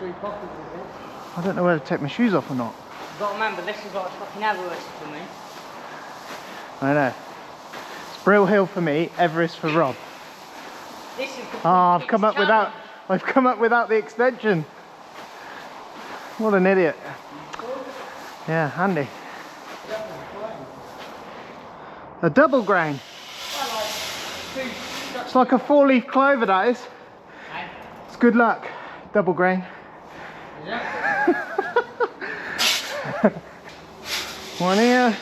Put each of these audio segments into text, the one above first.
three pockets of it. I don't know whether to take my shoes off or not. You've got to remember, this is what's fucking Everest for me. I know. It's Brill Hill for me, Everest for Rob. This is the I've come up without the extension. What an idiot. Yeah, handy. A double grain. It's like a 4-leaf clover, that is. It's good luck. Double grain. One here,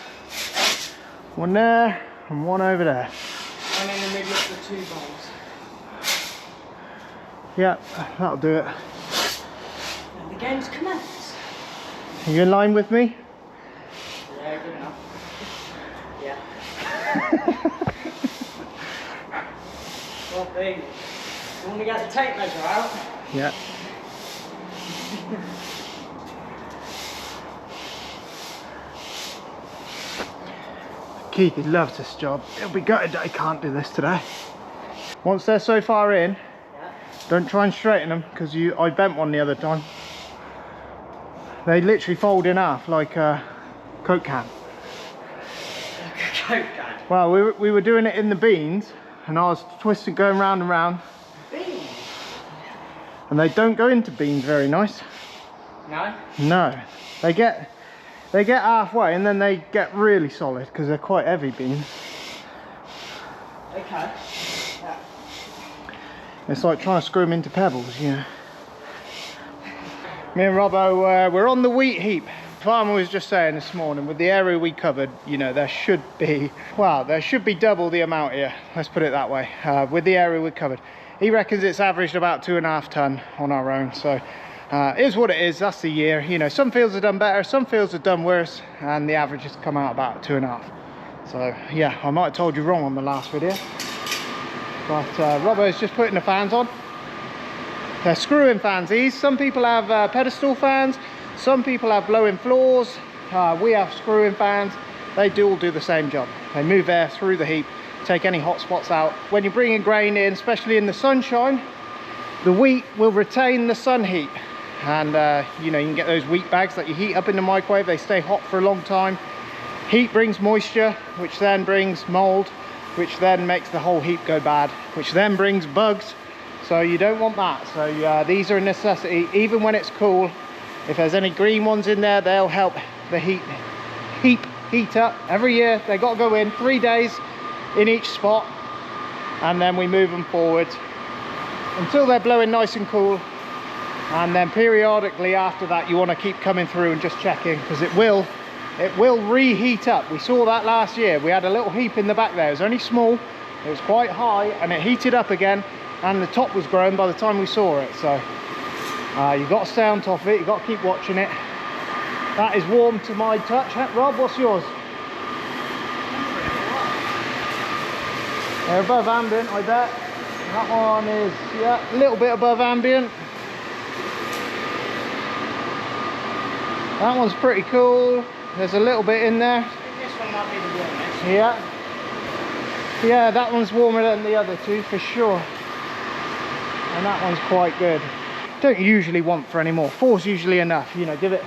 one there, and one over there. I'm in the middle of the 2 bowls. Yeah, that'll do it. And the game's commenced. Are you in line with me? Yeah, good enough. Yeah. Well, baby, you want to get the tape measure out? Yeah. Keith, he loves this job. He'll be gutted that he can't do this today. Once they're so far in, don't try and straighten them, because I bent one the other time. They literally fold in half like a Coke can. Coke can? Well, we were doing it in the beans, and I was twisting, going round and round. Beans? And they don't go into beans very nice. No? No. They get halfway and then they get really solid because they're quite heavy beans. Okay. Yeah. It's like trying to screw them into pebbles, you know. Me and Robbo, we're on the wheat heap. Farmer was just saying this morning, with the area we covered, you know, there should be double the amount here. Let's put it that way. With the area we covered, he reckons it's averaged about 2.5 ton on our own. So it is what it is. That's the year. You know, some fields have done better, some fields have done worse, and the average has come out about 2.5. So yeah, I might have told you wrong on the last video, but Robbo's just putting the fans on. They're screw-in fans these. Some people have pedestal fans, some people have blow-in floors. We have screw-in fans. They all do the same job. They move air through the heap, take any hot spots out. When you're bringing grain in, especially in the sunshine, the wheat will retain the sun heat. And you know, you can get those wheat bags that you heat up in the microwave. They stay hot for a long time. Heat brings moisture, which then brings mold, which then makes the whole heap go bad, which then brings bugs. So you don't want that. So these are a necessity. Even when it's cool, if there's any green ones in there, they'll help the heat up. Every year they got to go in 3 days in each spot, and then we move them forward until they're blowing nice and cool. And then periodically after that, you want to keep coming through and just checking, because it will reheat up. We saw that last year. We had a little heap in the back there. It was only small, it was quite high, and it heated up again, and the top was grown by the time we saw it. So you've got to stay on top of it. You've got to keep watching it. That is warm to my touch. Rob, what's yours? They're above ambient, I bet. That one is, yeah, a little bit above ambient. That one's pretty cool. There's a little bit in there. I think this one might be the warmest. Yeah. Yeah, that one's warmer than the other two for sure. And that one's quite good. Don't usually want for any more. 4's usually enough. You know, give it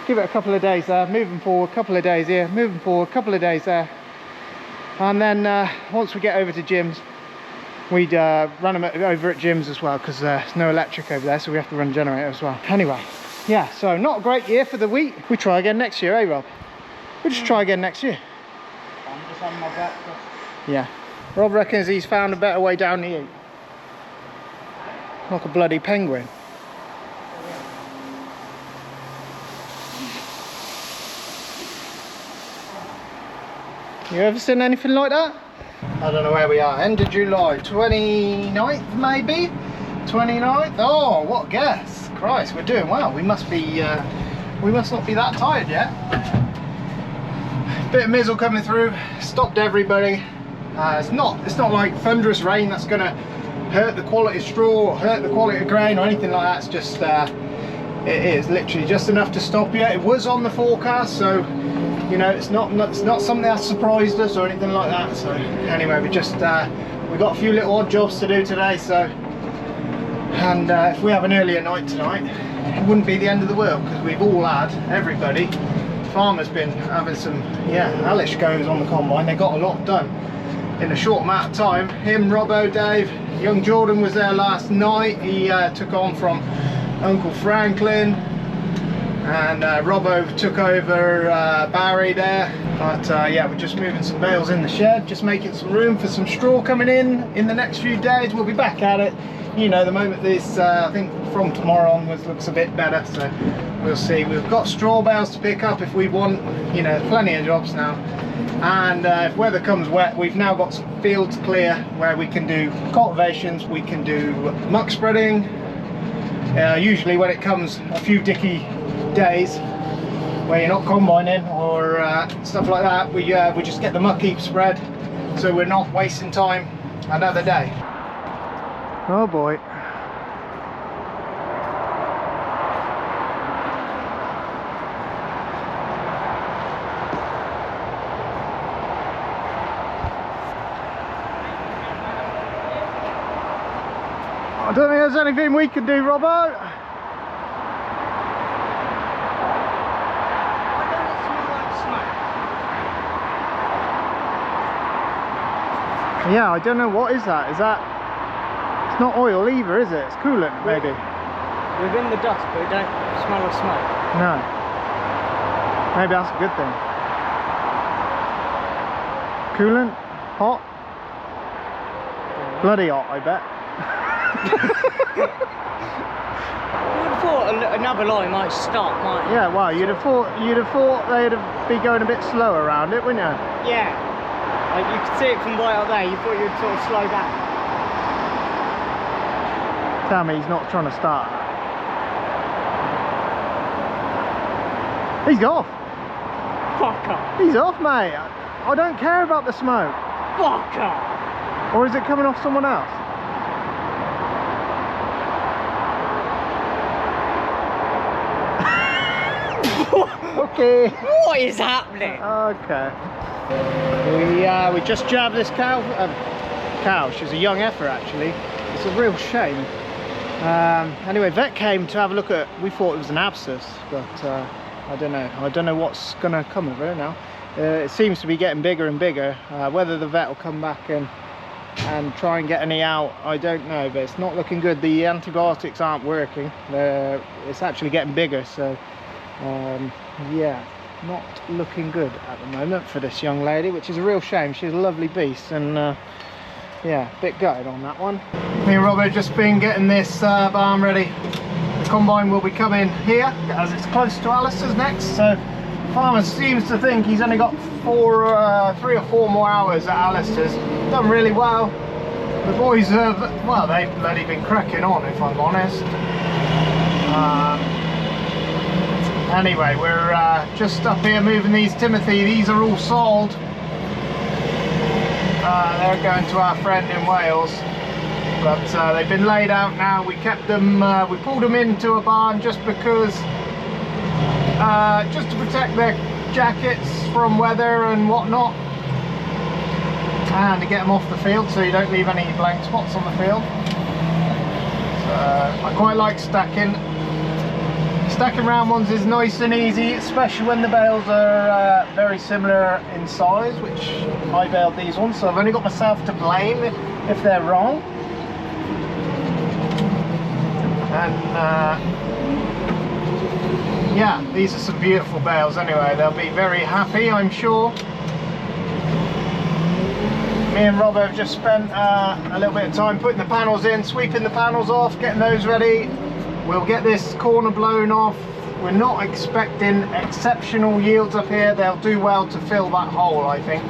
a couple of days there, moving forward, a couple of days here, moving forward, a couple of days there. And then once we get over to Jim's, we'd run them over at Jim's as well, because there's no electric over there, so we have to run a generator as well. Anyway, yeah, so not a great year for the wheat. We try again next year, eh, Rob? We'll just try again next year. I'm just having my breakfast. Yeah. Rob reckons he's found a better way down the heap. Like a bloody penguin. You ever seen anything like that? I don't know where we are. End of July, 29th maybe? 29th? Oh, what a guess. Christ, we're doing well. We must not be that tired yet. Bit of mizzle coming through, stopped everybody. It's not like thunderous rain that's gonna hurt the quality of straw or hurt the quality of grain or anything like that. It's just it is literally just enough to stop you. It was on the forecast, so you know, it's not something that surprised us or anything like that. So anyway, we got a few little odd jobs to do today. So, and if we have an earlier night tonight, it wouldn't be the end of the world, because we've all had, everybody, farmers been having some, yeah, hellish goes on the combine. They got a lot done in a short amount of time. Him, Robbo, Dave, young Jordan was there last night. He took on from Uncle Franklin, and Robbo took over Barry there. But yeah, we're just moving some bales in the shed, just making some room for some straw coming in the next few days. We'll be back at it, you know, the moment this I think from tomorrow onwards looks a bit better, so we'll see. We've got straw bales to pick up if we want, you know, plenty of jobs now. And if weather comes wet, we've now got some fields clear where we can do cultivations, we can do muck spreading. Usually when it comes a few dicky days where you're not combining or stuff like that, we just get the muck heap spread, so we're not wasting time another day. Oh boy. I don't think there's anything we can do, Robbo. Yeah, I don't know, what is that? Is that... It's not oil either, is it? It's coolant, maybe. We're in the dust, but we don't smell of smoke. No. Maybe that's a good thing. Coolant? Hot? Bloody hot, I bet. You would have thought another line might stop, mightn't you? Yeah, well, you'd have thought they'd be going a bit slower around it, wouldn't you? Yeah. Like you could see it from way up there, you thought you'd sort of slow down. Tell me he's not trying to start. He's off. Fuck off. He's off, mate. I don't care about the smoke. Fuck off. Or is it coming off someone else? Okay. What is happening? Okay. We just jabbed this cow. She's a young heifer actually. It's a real shame. Anyway, vet came to have a look at. We thought it was an abscess, but I don't know. I don't know what's gonna come of it now. It seems to be getting bigger and bigger. Whether the vet will come back and try and get any out, I don't know. But it's not looking good. The antibiotics aren't working. It's actually getting bigger. So yeah, not looking good at the moment for this young lady, which is a real shame. She's a lovely beast, and yeah, a bit gutted on that one. Me and Rob have just been getting this barn ready. The combine will be coming here as it's close to Alistair's next, so the farmer seems to think he's only got 3 or 4 more hours at Alistair's. Done really well. The boys have, well, they've bloody been cracking on, if I'm honest. Anyway, we're just up here moving these Timothy. These are all sold. They're going to our friend in Wales, but they've been laid out now. We kept them, we pulled them into a barn just because, just to protect their jackets from weather and whatnot, and to get them off the field so you don't leave any blank spots on the field. So I quite like stacking. Stacking round ones is nice and easy, especially when the bales are very similar in size, which I baled these ones, so I've only got myself to blame if they're wrong. And yeah, these are some beautiful bales anyway. They'll be very happy, I'm sure. Me and Rob have just spent a little bit of time putting the panels in, sweeping the panels off, getting those ready. We'll get this corner blown off. We're not expecting exceptional yields up here. They'll do well to fill that hole, I think.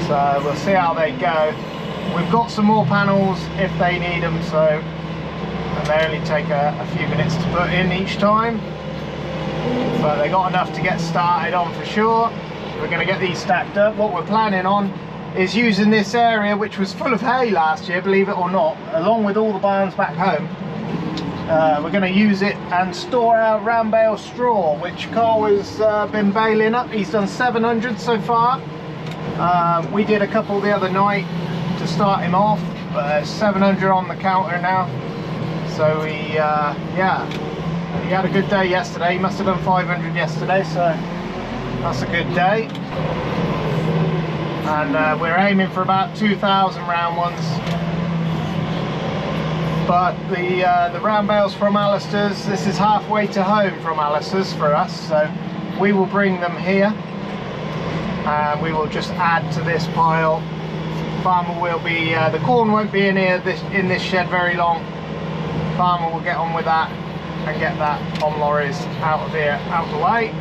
So we'll see how they go. We've got some more panels if they need them, so and they only take a few minutes to put in each time. But they got enough to get started on for sure. We're going to get these stacked up. What we're planning on is using this area, which was full of hay last year, believe it or not, along with all the barns back home. We're going to use it and store our round bale straw, which Carl has been baling up. He's done 700 so far. We did a couple the other night to start him off, but there's 700 on the counter now. So we, yeah, He had a good day yesterday. He must have done 500 yesterday, so that's a good day. And we're aiming for about 2,000 round ones. But the round bales from Alistair's, this is halfway to home from Alistair's for us, so we will bring them here and we will just add to this pile. Farmer will be, the corn won't be in here in this shed very long. Farmer will get on with that and get that on lorries out of here, out of the way.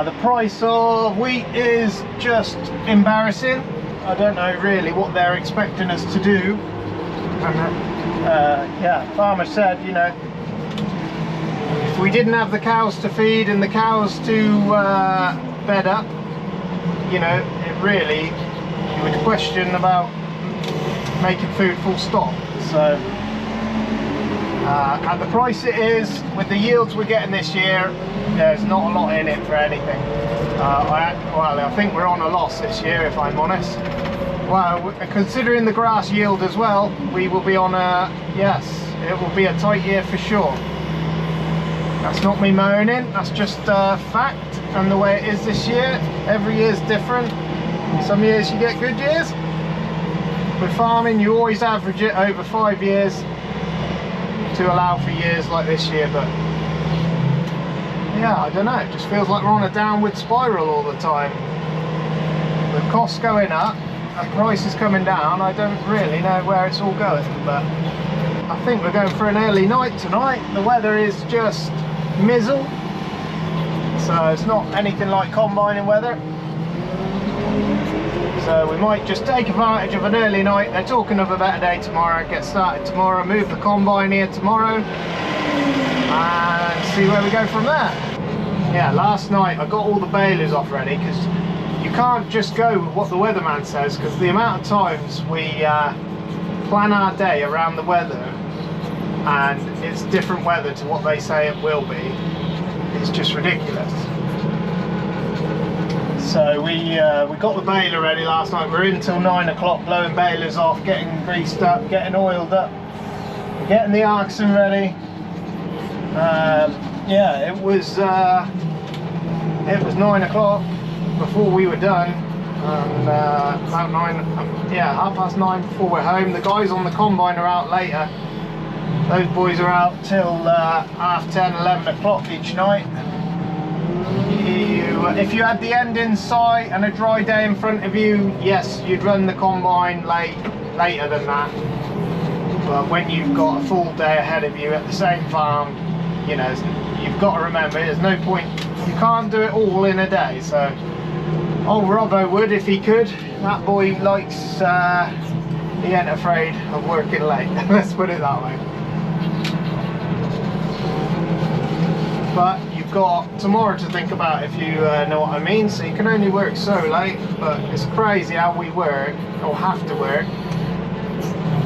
The price of wheat is just embarrassing. I don't know really what they're expecting us to do. Yeah, farmer said, you know, if we didn't have the cows to feed and the cows to bed up, you know, it really, you would question about making food full stop. So at the price it is, with the yields we're getting this year, there's not a lot in it for anything. Well, I think we're on a loss this year, if I'm honest. Well, considering the grass yield as well, we will be on a, yes, it will be a tight year for sure. That's not me moaning, that's just fact, and the way it is this year. Every year's different. Some years you get good years. With farming, you always average it over 5 years to allow for years like this year, but yeah, I don't know, it just feels like we're on a downward spiral all the time. With costs going up and prices coming down, I don't really know where it's all going, but I think we're going for an early night tonight. The weather is just mizzle, so it's not anything like combining weather. So we might just take advantage of an early night. They're talking of a better day tomorrow, get started tomorrow, move the combine here tomorrow and see where we go from there. Yeah, last night I got all the balers off ready, because you can't just go with what the weatherman says, because the amount of times we plan our day around the weather and it's different weather to what they say it will be. It's just ridiculous. So we got the baler ready last night. We're in till 9 o'clock blowing balers off, getting greased up, getting oiled up, getting the oxen ready. Yeah, it was 9 o'clock before we were done, and about 9, yeah, 9:30 before we're home. The guys on the combine are out later. Those boys are out till 10:30, 11 o'clock each night. If you had the end in sight and a dry day in front of you, yes, you'd run the combine later than that. But when you've got a full day ahead of you at the same farm, you know, you've got to remember there's no point, you can't do it all in a day. So old Robbo would if he could. That boy likes, he ain't afraid of working late. Let's put it that way. But you've got tomorrow to think about, if you know what I mean. So you can only work so late, but it's crazy how we work, or have to work,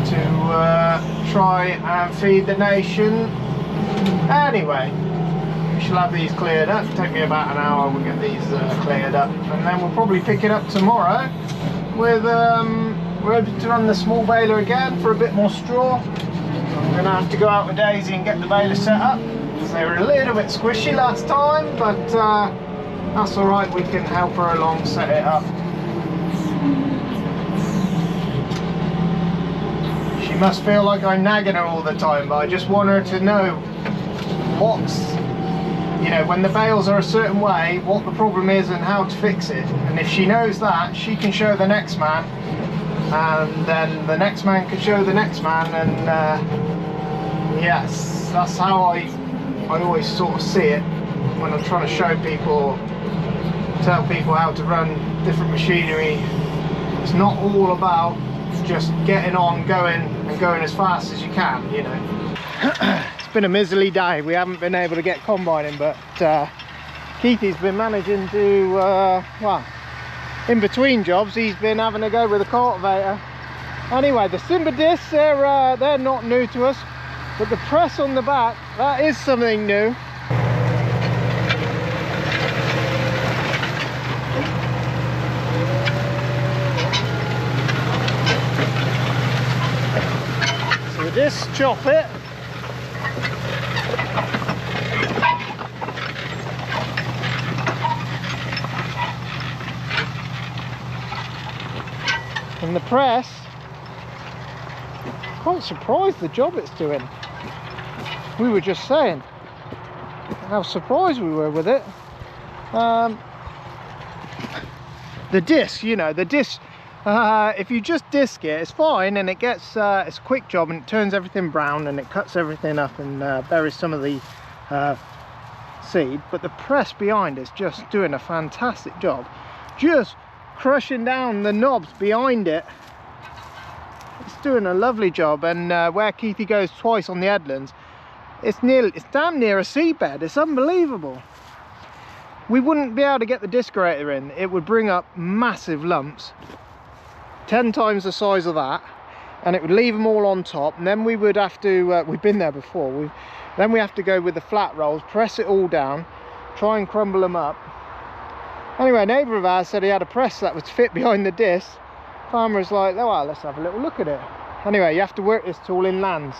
to try and feed the nation. Anyway, we shall have these cleared up. It'll take me about an hour, we'll get these cleared up, and then we'll probably pick it up tomorrow with, we're hoping to run the small baler again for a bit more straw. I'm going to have to go out with Daisy and get the baler set up. They were a little bit squishy last time, but that's alright, we can help her along set it up. She must feel like I'm nagging her all the time, but I just want her to know what's, you know, when the bales are a certain way, what the problem is and how to fix it. And if she knows that, she can show the next man, and then the next man can show the next man, and yes, that's how I always sort of see it when I'm trying to show people, tell people how to run different machinery. It's not all about just getting on, going as fast as you can, you know. It's been a miserly day. We haven't been able to get combining, but Keithy's been managing to, well, in between jobs, he's been having a go with a cultivator. Anyway, the Simba discs, they're not new to us. But the press on the back, that is something new. So we just chop it, And the press, quite surprised the job it's doing. We were just saying how surprised we were with it. The disc, you know, the disc, if you just disc it, it's fine, and it gets it's a quick job, and it turns everything brown and it cuts everything up and buries some of the seed. But the press behind is just doing a fantastic job, just crushing down the knobs behind it. It's doing a lovely job. And where Keithy goes twice on the headlands, it's damn near a seabed. It's unbelievable. We wouldn't be able to get the disc grater in. It would bring up massive lumps, 10 times the size of that, and it would leave them all on top. And then we would have to we've been there before, then we have to go with the flat rolls, press it all down, try and crumble them up. Anyway, a neighbour of ours said he had a press that was fit behind the disc. Farmer was like, oh well, let's have a little look at it. Anyway, you have to work this tool in lands.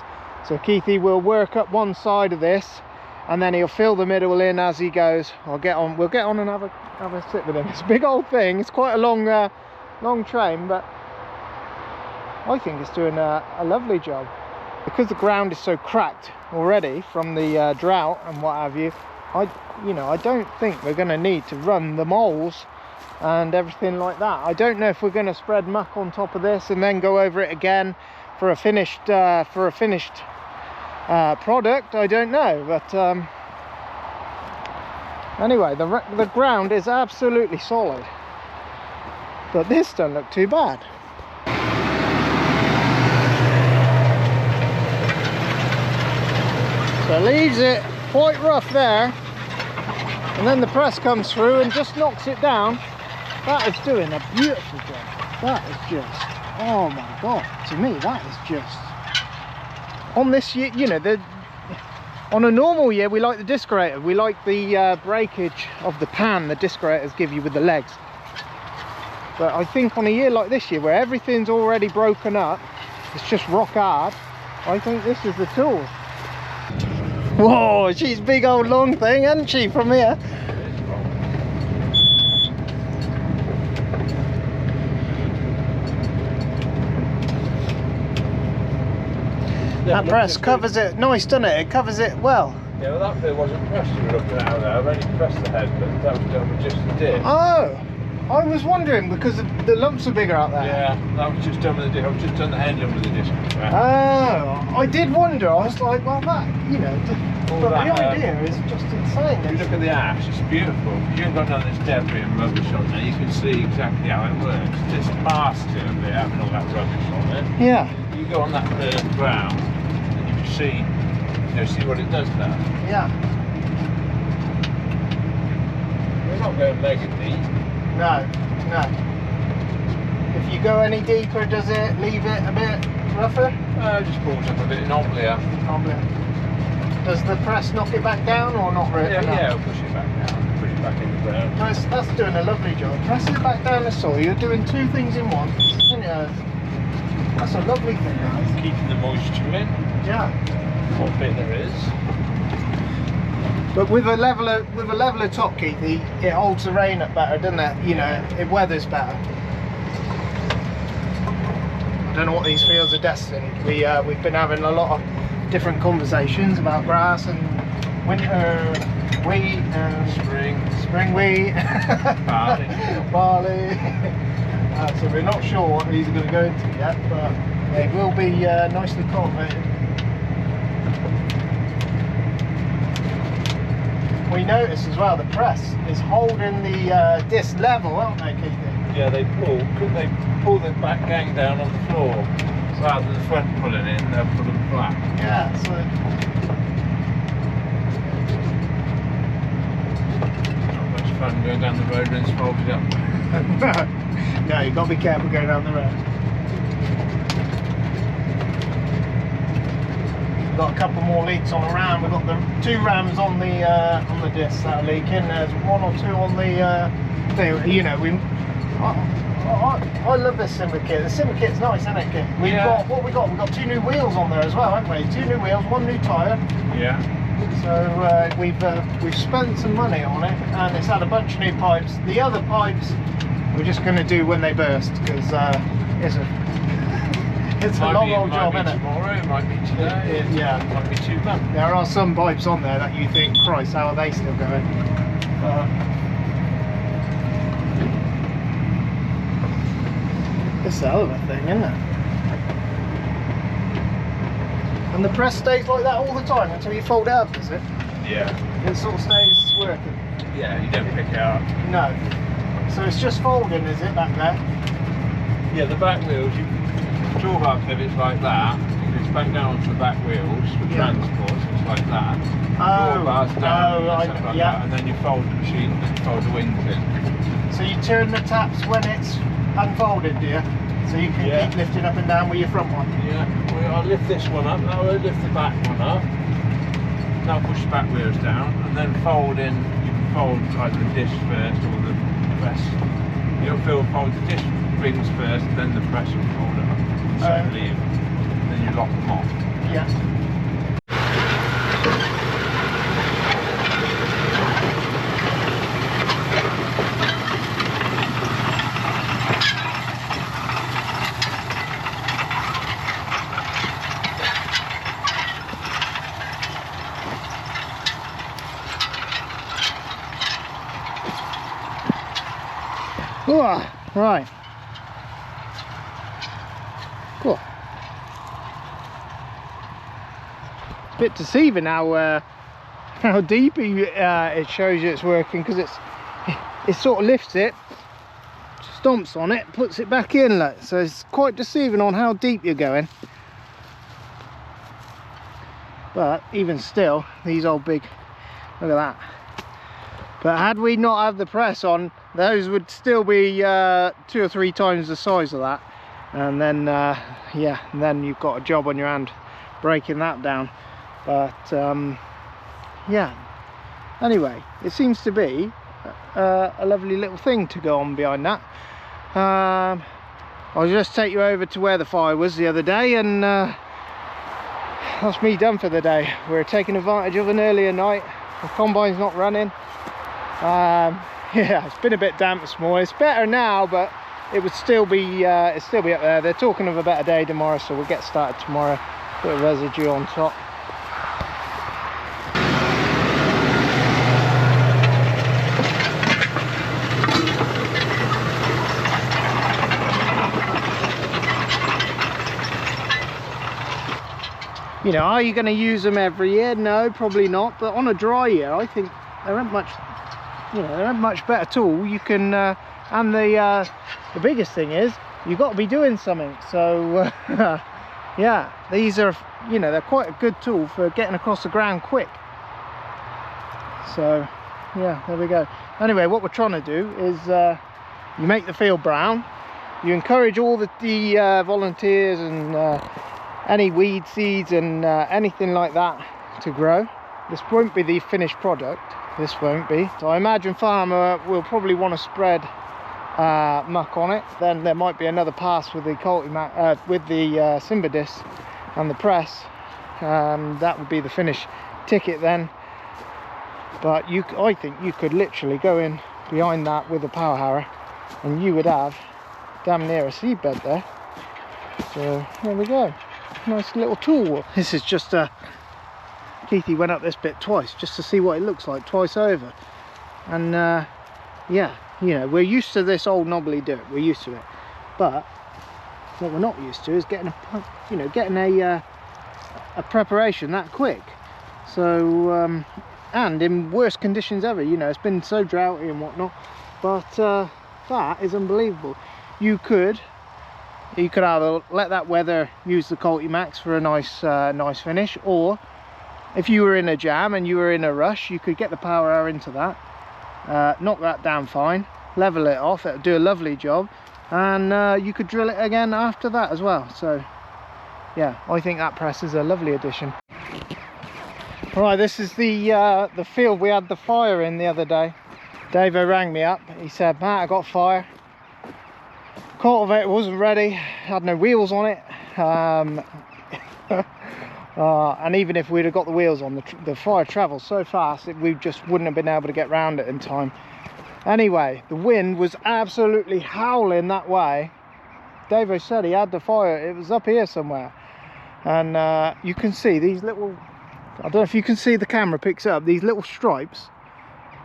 So Keithy will work up one side of this, and then he'll fill the middle in as he goes. We'll get on and have a sit with him. It's a big old thing. It's quite a long train, but I think it's doing a lovely job. Because the ground is so cracked already from the drought and what have you, I don't think we're going to need to run the moles and everything like that. I don't know if we're going to spread muck on top of this and then go over it again for a finished product. I don't know, but anyway, the ground is absolutely solid, but this doesn't look too bad. So leaves it quite rough there, and then the press comes through and just knocks it down. That is doing a beautiful job. That is just, oh my god, to me that is just, on this year, you know, on a normal year we like the disc grater, we like the breakage of the pan the disc graters give you with the legs. But I think on a year like this year, where everything's already broken up, it's just rock hard, I think this is the tool. Whoa, she's a big old long thing, isn't she, from here? That press covers it nice, doesn't it? It covers it well. Yeah, well that bit wasn't pressed you were looking at there. I've only pressed the head, but that was done with just the disc. Oh, I was wondering because the lumps are bigger out there. Yeah, that was just done with the disc. I've just done the headland with the disc. Oh, I did wonder. I was like, well, that, you know, but that, the idea is just insane. If you look at the ash, it's beautiful. You haven't got none of this debris and rubbish on there. You can see exactly how it works. This masked it a bit, having all that rubbish on it. Yeah. You go on that ground, and you can see what it does now. Yeah. We're not going mega deep. No, no. If you go any deeper, does it leave it a bit rougher? It just pulls up a bit knobblier. Does the press knock it back down or not really? Yeah, it'll push it back down, push it back in the ground. That's doing a lovely job. Press it back down the soil. You're doing two things in one. That's a lovely thing, guys. Keeping the moisture in. Yeah. What bit there is. But with a leveler top, Keithy, it holds the rain up better, doesn't it? You know, it weathers better. I don't know what these fields are destined. We've been having a lot of different conversations about grass and winter wheat and spring wheat, barley. So we're not sure what these are going to go into yet, but they will be nicely cultivated. We notice as well the press is holding the disc level, aren't they, Keithy? Yeah, they pull the back gang down on the floor. So rather than the front pulling in, they'll pull them flat. Yeah, so Not much fun going down the road and it's folded up. no, you've got to be careful going down the road. We've got a couple more leaks on a ram. We've got the 2 rams on the disc that are leaking. There's 1 or 2 on the thing. You know, I love this syndicate. The syndicate's nice, isn't it, Kit? We've got 2 new wheels on there as well, haven't we? 2 new wheels, 1 new tyre. Yeah. So we've spent some money on it, and it's had a bunch of new pipes. The other pipes we're just going to do when they burst, because It's a Might long be, old job, might be isn't it? tomorrow, it might be today, Yeah. it might be 2 months. There are some pipes on there that you think, Christ, how are they still going? It's a hell of a thing, isn't it? And the press stays like that all the time until you fold it up, does it? Yeah. It sort of stays working? Yeah, you don't pick it up. No. So it's just folding, is it, back there? Yeah, the back wheels, you drawbar pivots like that, it's back down to the back wheels for transport, so it's like that. Drawbars down, like that, and then you fold the machine, and you fold the wings in. So you turn the taps when it's unfolded, do you? So you can keep lifting up and down with your front one? Yeah, well, I'll lift this one up, now I'll lift the back one up. Now push the back wheels down, and then fold in, you can fold either the disc first or the press. You'll fold the disc rings first, and then the press will fold up. Separately, then you lock them off. Yeah. Oh, right. Cool. Bit deceiving how deep it shows you it's working, because it sort of lifts it, stomps on it, puts it back in, like, so it's quite deceiving on how deep you're going. But even still, these old big, look at that. But had we not had the press on, those would still be 2 or 3 times the size of that. And then yeah, and then you've got a job on your hand breaking that down. But yeah, anyway, it seems to be a lovely little thing to go on behind that. I'll just take you over to where the fire was the other day, and that's me done for the day. We're taking advantage of an earlier night. The combine's not running. Yeah, it's been a bit damp this morning. It's better now, but it would still be up there. They're talking of a better day tomorrow, so we'll get started tomorrow. Put a residue on top. You know, are you going to use them every year? No, probably not. But on a dry year, I think they're much, you know, they're a much better tool. You can, and the biggest thing is you've got to be doing something. So yeah, these are, you know, they're quite a good tool for getting across the ground quick. So yeah, there we go. Anyway, what we're trying to do is you make the field brown. You encourage all the volunteers and any weed seeds and anything like that to grow. This won't be the finished product, this won't be. So I imagine farmer will probably want to spread muck on it. Then there might be another pass with the with the Simba disc and the press. That would be the finished ticket then. But I think you could literally go in behind that with a power harrow and you would have damn near a seedbed there. So there we go. Nice little tool. This is just Keithy went up this bit twice just to see what it looks like, twice over. And yeah, you know, we're used to this old knobbly dirt, we're used to it. But what we're not used to is getting a preparation that quick. So and in worst conditions ever, you know, it's been so droughty and whatnot. But that is unbelievable. You could either let that weather, use the Cultimax for a nice finish, or if you were in a jam and you were in a rush, you could get the power hour into that, knock that down fine, level it off, it'll do a lovely job, and you could drill it again after that as well. So yeah, I think that press is a lovely addition. Right, this is the field we had the fire in the other day. Davo rang me up, he said, Matt, I got fire. Cultivator wasn't ready, had no wheels on it, and even if we'd have got the wheels on, the fire travels so fast that we just wouldn't have been able to get round it in time. Anyway, the wind was absolutely howling that way, Davo said he had the fire, it was up here somewhere. And you can see these little, I don't know if you can see, the camera picks up these little stripes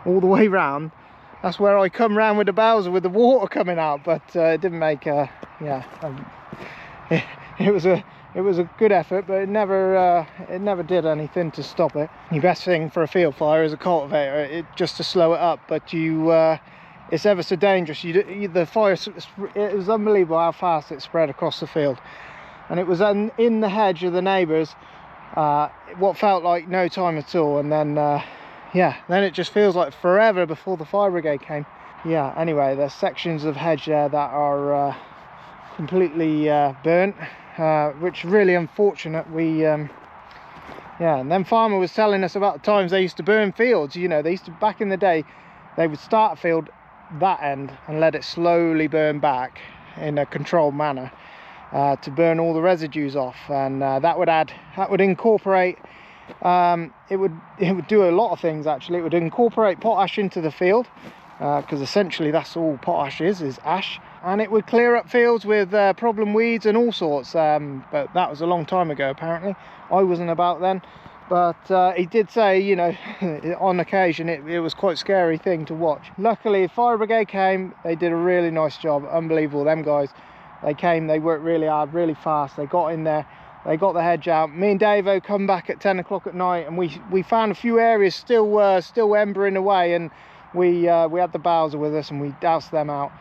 all the way round. That's where I come round with the Bales with the water coming out, but it didn't make it was a good effort, but it never did anything to stop it. The best thing for a field fire is a cultivator, just to slow it up, but it's ever so dangerous. The fire, it was unbelievable how fast it spread across the field, and it was in the hedge of the neighbours, what felt like no time at all, and then then it just feels like forever before the fire brigade came. Yeah, anyway, there's sections of hedge there that are completely burnt, which is really unfortunate. And then farmer was telling us about the times they used to burn fields. You know, they used to, back in the day, they would start a field that end and let it slowly burn back in a controlled manner to burn all the residues off, and that would incorporate, it would do a lot of things actually. It would incorporate potash into the field, because essentially that's all potash is ash, and it would clear up fields with problem weeds and all sorts, but that was a long time ago apparently. I wasn't about then, but he did say, you know, on occasion it was quite a scary thing to watch. Luckily fire brigade came, they did a really nice job, unbelievable. Them guys, they came, they worked really hard, really fast, they got in there, they got the hedge out. Me and Davo come back at 10 o'clock at night, and we found a few areas still embering away, and we had the Bales with us and we doused them out.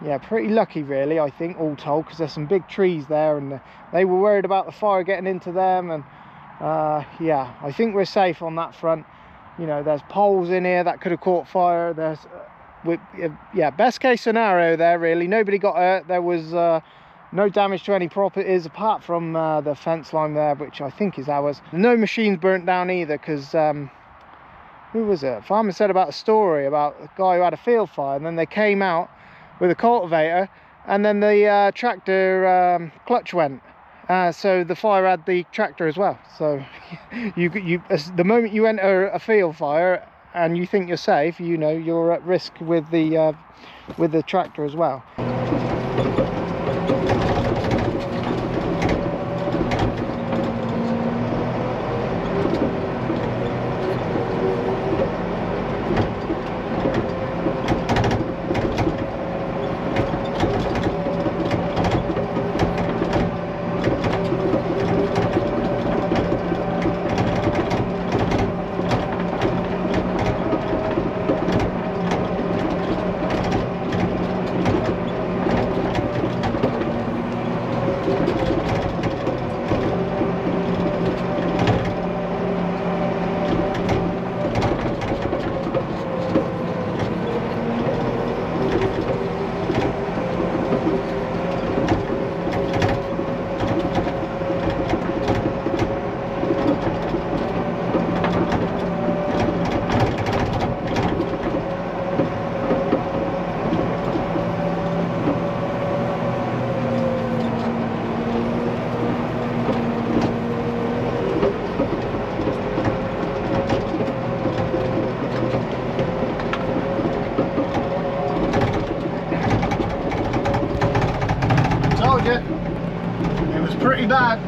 Yeah, pretty lucky really, I think, all told, because there's some big trees there, and they were worried about the fire getting into them, and yeah, I think we're safe on that front. You know, there's poles in here that could have caught fire. There's yeah, best case scenario there really, nobody got hurt. There was no damage to any properties apart from the fence line there, which I think is ours. No machines burnt down either, because who was it? Farmer said about a story about a guy who had a field fire, and then they came out with a cultivator, and then the tractor clutch went, so the fire had the tractor as well. So the moment you enter a field fire and you think you're safe, you know you're at risk with the tractor as well. It was pretty bad.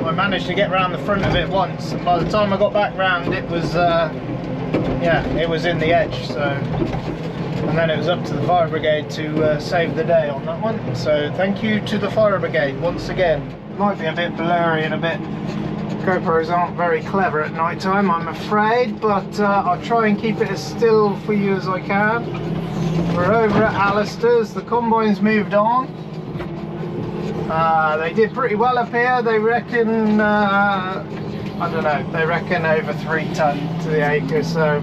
I managed to get round the front of it once, and by the time I got back round, it was yeah, it was in the edge. So, and then it was up to the fire brigade to save the day on that one. So thank you to the fire brigade once again. Might be a bit blurry and a bit, GoPros aren't very clever at night time, I'm afraid, but I'll try and keep it as still for you as I can. We're over at Alistair's, the combine's moved on. They did pretty well up here. They reckon, I don't know, they reckon over 3 tonne to the acre, so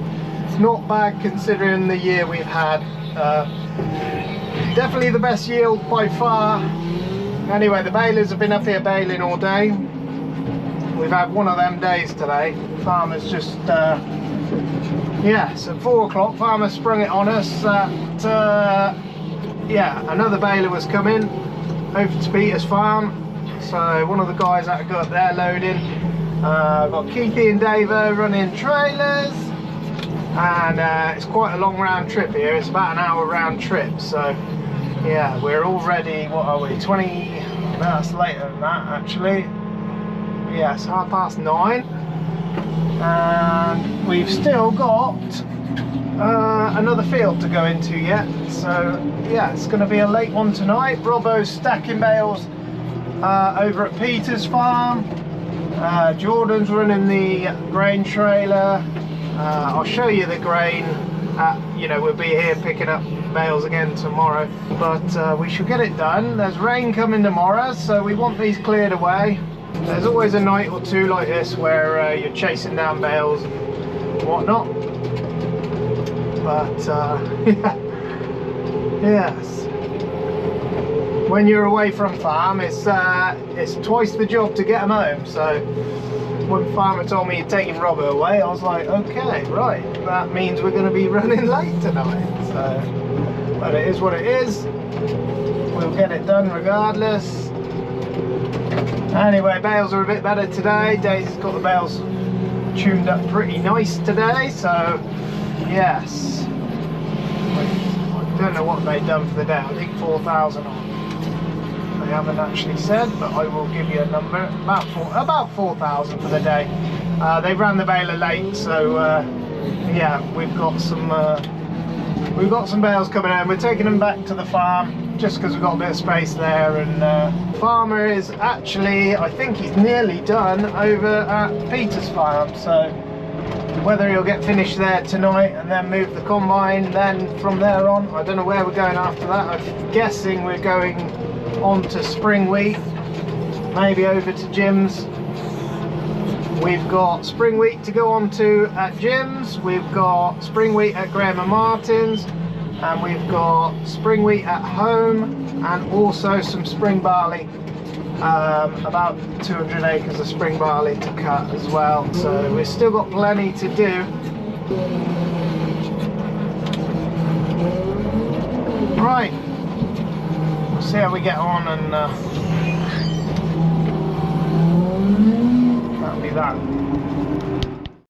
not bad considering the year we've had. Definitely the best yield by far. Anyway, the balers have been up here baling all day. We've had one of them days today. Farmer's just, yeah, so 4 o'clock, farmer sprung it on us that, yeah, another baler was coming over to Peter's farm. So one of the guys had to go up there loading. Got Keithy and Davo running trailers. and it's quite a long round trip here. It's about an hour round trip, so yeah, we're already, what are we, 20, no, that's later than that actually. Yeah, it's 9:30, and we've still got another field to go into yet, so yeah, it's going to be a late one tonight. Robbo's stacking bales over at Peter's farm. Jordan's running the grain trailer. I'll show you the grain. You know, we'll be here picking up bales again tomorrow, but we should get it done. There's rain coming tomorrow, so we want these cleared away. There's always a night or two like this where you're chasing down bales and whatnot, but yeah. Yes, when you're away from farm, it's twice the job to get them home. So when farmer told me he'd taken Robbo away, I was like, okay, right, that means we're going to be running late tonight. So, but it is what it is. We'll get it done regardless. Anyway, bales are a bit better today. Daisy's got the bales tuned up pretty nice today, so yes. I don't know what they've done for the day. I think 4,000 on. They haven't actually said, but I will give you a number. About 4,000 for the day. They ran the baler late, so yeah, we've got some bales coming out. We're taking them back to the farm just because we've got a bit of space there, and farmer is actually, I think he's nearly done over at Peter's farm, so whether he'll get finished there tonight and then move the combine then from there on, I don't know where we're going after that. I'm guessing we're going on to spring wheat, maybe over to Jim's. We've got spring wheat to go on to at Jim's, we've got spring wheat at Graham and Martin's, and we've got spring wheat at home, and also some spring barley, about 200 acres of spring barley to cut as well, so we've still got plenty to do. Right, we'll see how we get on, and that'll be that.